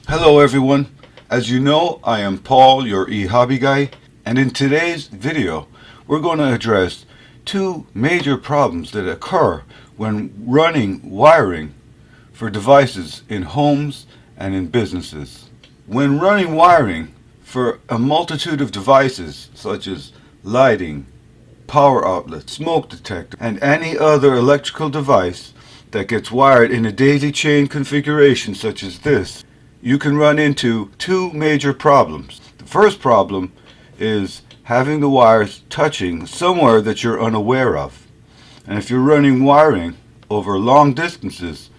Hello everyone, as you know I am Paul, your e-hobby guy, and in today's video we're going to address two major problems that occur when running wiring for devices in homes and in businesses. When running wiring for a multitude of devices such as lighting, power outlet, smoke detector, and any other electrical device that gets wired in a daisy chain configuration such as this, you can run into two major problems. The first problem is having the wires touching somewhere that you're unaware of. And if you're running wiring over long distances,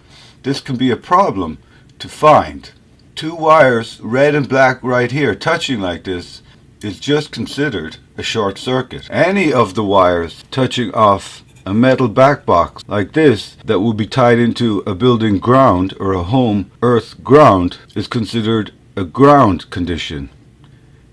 this can be a problem to find. Two wires, red and black right here, touching like this is just considered a short circuit. Any of the wires touching off a metal back box like this that will be tied into a building ground or a home earth ground is considered a ground condition.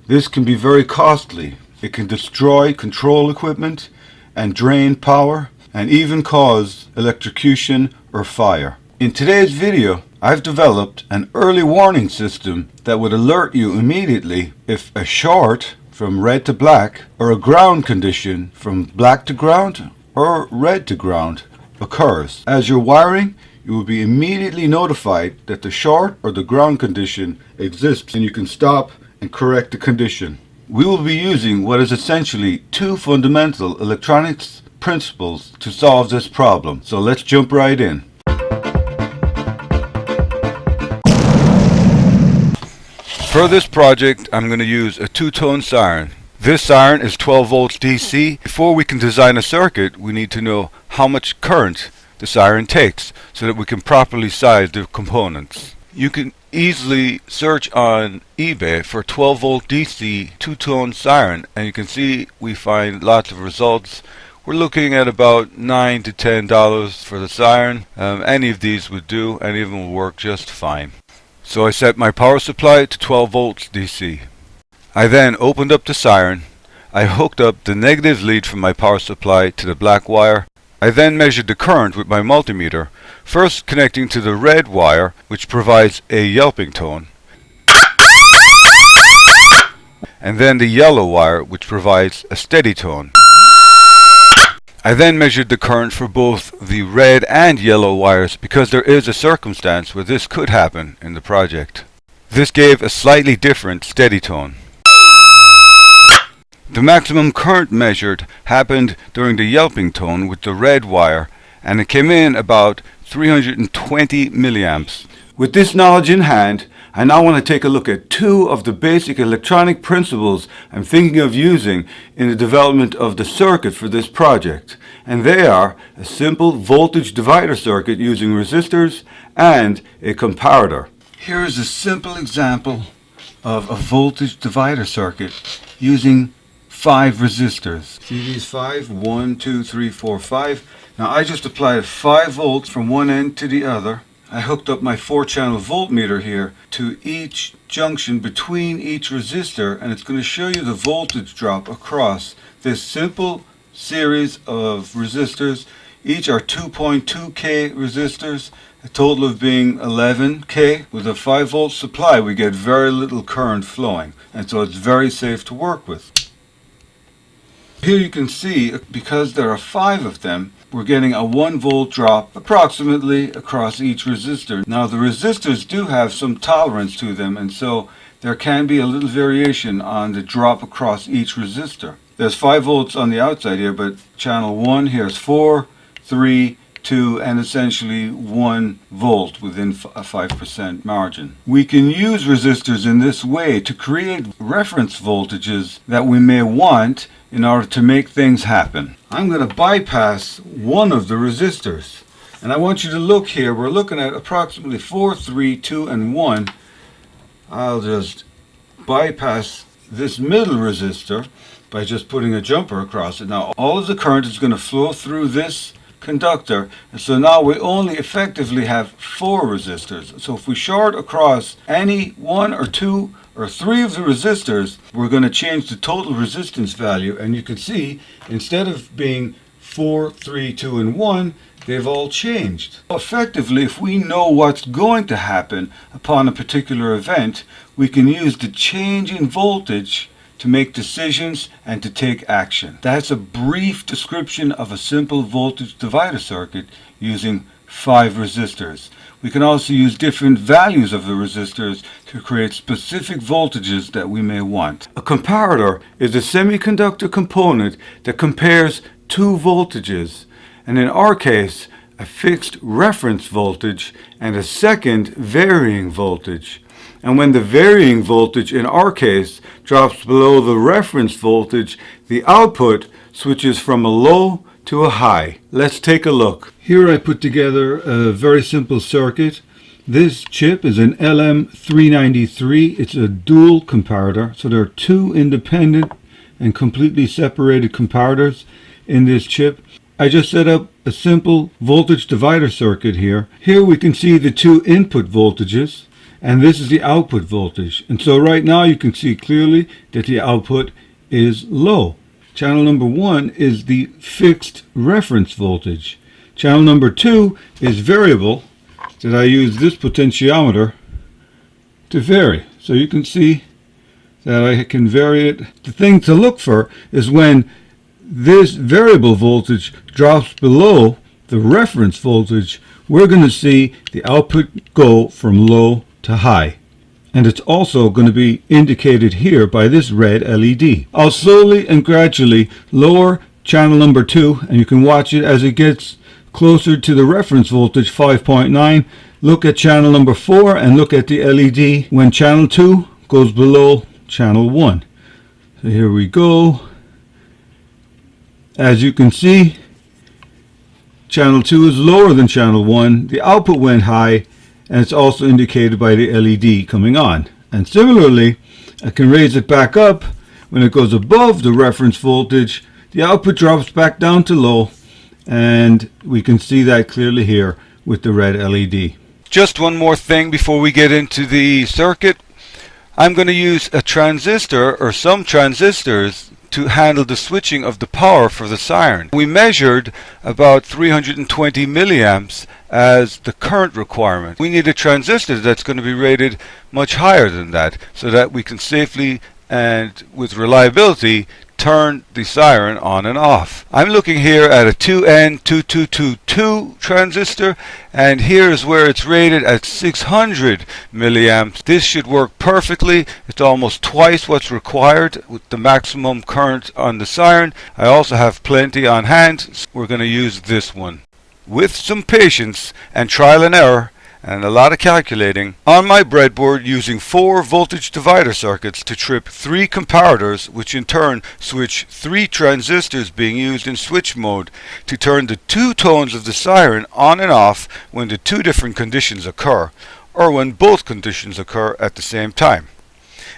This can be very costly. It can destroy control equipment and drain power and even cause electrocution or fire. In today's video, I've developed an early warning system that would alert you immediately if a short from red to black or a ground condition from black to ground or red to ground occurs. As you're wiring, you will be immediately notified that the short or the ground condition exists and you can stop and correct the condition. We will be using what is essentially two fundamental electronics principles to solve this problem. So let's jump right in. For this project, I'm going to use a two-tone siren. This siren is 12 volts DC. Before we can design a circuit, we need to know how much current the siren takes so that we can properly size the components. You can easily search on eBay for 12 volt DC two-tone siren and you can see we find lots of results. We're looking at about $9 to $10 for the siren. Any of these would do, any of them will work just fine. So I set my power supply to 12 volts DC. I then opened up the siren. I hooked up the negative lead from my power supply to the black wire. I then measured the current with my multimeter, first connecting to the red wire, which provides a yelping tone, and then the yellow wire, which provides a steady tone. I then measured the current for both the red and yellow wires because there is a circumstance where this could happen in the project. This gave a slightly different steady tone. The maximum current measured happened during the yelping tone with the red wire, and it came in about 320 milliamps. With this knowledge in hand, I now want to take a look at two of the basic electronic principles I'm thinking of using in the development of the circuit for this project. And they are a simple voltage divider circuit using resistors and a comparator. Here is a simple example of a voltage divider circuit using 5 resistors. See these 5? 1, 2, 3, 4, 5. Now I just applied 5 volts from one end to the other. I hooked up my 4-channel voltmeter here to each junction between each resistor, and it's going to show you the voltage drop across this simple series of resistors. Each are 2.2K resistors, a total of being 11K. With a 5 volt supply we get very little current flowing, and so it's very safe to work with. Here you can see, because there are 5 of them, we're getting a 1 volt drop approximately across each resistor. Now the resistors do have some tolerance to them, and so there can be a little variation on the drop across each resistor. There's 5 volts on the outside here, but channel 1 here is 4, 3, 2, and essentially 1 volt within a 5% margin. We can use resistors in this way to create reference voltages that we may want in order to make things happen. I'm going to bypass one of the resistors, and I want you to look here. We're looking at approximately 4, 3, 2, and 1. I'll just bypass this middle resistor by just putting a jumper across it. Now all of the current is going to flow through this conductor, and so now we only effectively have 4 resistors. So if we short across any 1 or 2 or 3 of the resistors, we're going to change the total resistance value, and you can see instead of being 4, 3, 2, and 1, they've all changed. Effectively, if we know what's going to happen upon a particular event, we can use the change in voltage to make decisions and to take action. That's a brief description of a simple voltage divider circuit using 5 resistors. We can also use different values of the resistors to create specific voltages that we may want. A comparator is a semiconductor component that compares 2 voltages, and in our case, a fixed reference voltage and a second varying voltage. And when the varying voltage, in our case, drops below the reference voltage, the output switches from a low to a high. Let's take a look. Here I put together a very simple circuit. This chip is an LM393. It's a dual comparator, so there are 2 independent and completely separated comparators in this chip. I just set up a simple voltage divider circuit here. Here we can see the 2 input voltages, and this is the output voltage. And so right now you can see clearly that the output is low. Channel number 1 is the fixed reference voltage. Channel number 2 is variable, that I use this potentiometer to vary. So you can see that I can vary it. The thing to look for is when this variable voltage drops below the reference voltage, we're going to see the output go from low to high. And it's also going to be indicated here by this red LED. I'll slowly and gradually lower channel number 2, and you can watch it as it gets closer to the reference voltage 5.9. Look at channel number 4 and look at the LED when channel 2 goes below channel 1. So here we go. As you can see, channel 2 is lower than channel 1. The output went high, and it's also indicated by the LED coming on. And similarly, I can raise it back up. When it goes above the reference voltage, the output drops back down to low, and we can see that clearly here with the red LED. Just one more thing before we get into the circuit. I'm going to use a transistor or some transistors to handle the switching of the power for the Siren. We measured about 320 milliamps as the current requirement. We need a transistor that's going to be rated much higher than that, so that we can safely and with reliability turn the Siren on and off. I'm looking here at a 2N2222 transistor, and here's where it's rated at 600 milliamps. This should work perfectly. It's almost twice what's required with the maximum current on the Siren. I also have plenty on hand, so we're going to use this one. With some patience and trial and error, and a lot of calculating, on my breadboard using 4 voltage divider circuits to trip 3 comparators, which in turn switch 3 transistors being used in switch mode to turn the 2 tones of the Siren on and off when the 2 different conditions occur, or when both conditions occur at the same time.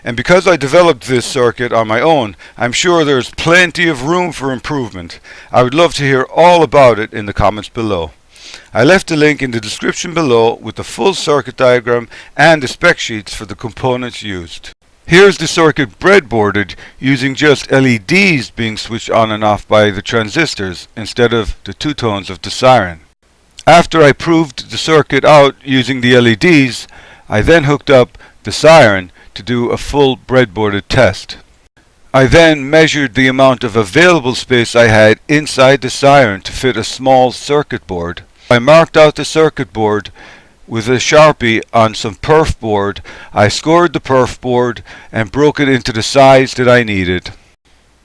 And because I developed this circuit on my own, I'm sure there's plenty of room for improvement. I would love to hear all about it in the comments below. I left a link in the description below with the full circuit diagram and the spec sheets for the components used. Here's the circuit breadboarded using just LEDs being switched on and off by the transistors instead of the 2 tones of the Siren. After I proved the circuit out using the LEDs, I then hooked up the Siren to do a full breadboarded test. I then measured the amount of available space I had inside the Siren to fit a small circuit board. I marked out the circuit board with a Sharpie on some perf board. I scored the perf board and broke it into the size that I needed.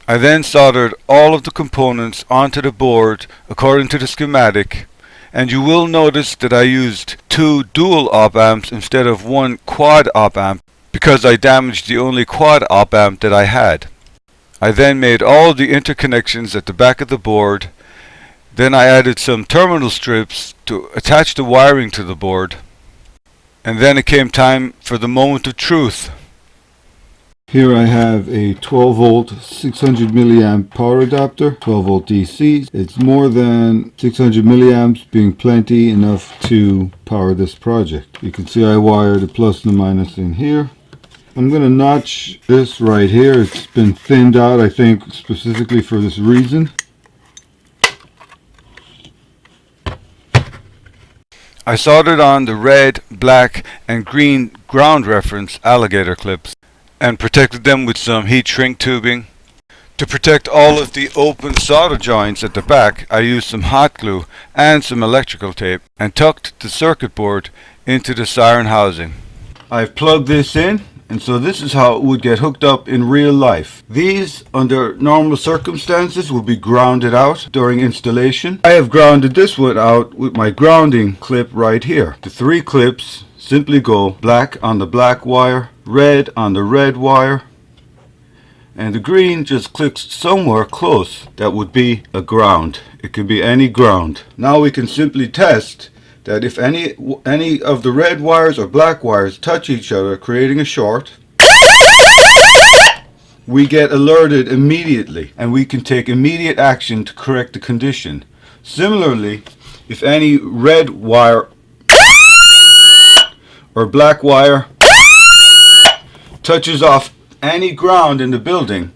I then soldered all of the components onto the board according to the schematic, and you will notice that I used 2 dual op amps instead of 1 quad op amp because I damaged the only quad op amp that I had. I then made all the interconnections at the back of the board. Then I added some terminal strips to attach the wiring to the board. And then it came time for the moment of truth. Here I have a 12 volt 600 milliamp power adapter, 12 volt DC. It's more than 600 milliamps, being plenty enough to power this project. You can see I wired the plus and the minus in here. I'm going to notch this right here. It's been thinned out, I think, specifically for this reason. I soldered on the red, black and green ground reference alligator clips and protected them with some heat shrink tubing. To protect all of the open solder joints at the back, I used some hot glue and some electrical tape and tucked the circuit board into the Siren housing. I've plugged this in, and so this is how it would get hooked up in real life. These, under normal circumstances, will be grounded out during installation. I have grounded this one out with my grounding clip right here. The 3 clips simply go black on the black wire, red on the red wire, and the green just clicks somewhere close. That would be a ground. It can be any ground. Now we can simply test that if any of the red wires or black wires touch each other, creating a short, we get alerted immediately and we can take immediate action to correct the condition. Similarly, if any red wire or black wire touches off any ground in the building,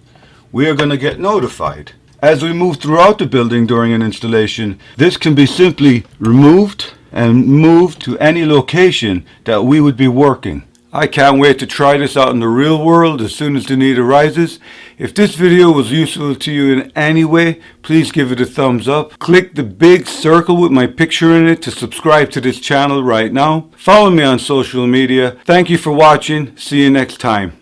we are going to get notified. As we move throughout the building during an installation, this can be simply removed and moved to any location that we would be working. I can't wait to try this out in the real world as soon as the need arises. If this video was useful to you in any way, please give it a thumbs up. Click the big circle with my picture in it to subscribe to this channel right now. Follow me on social media. Thank you for watching. See you next time.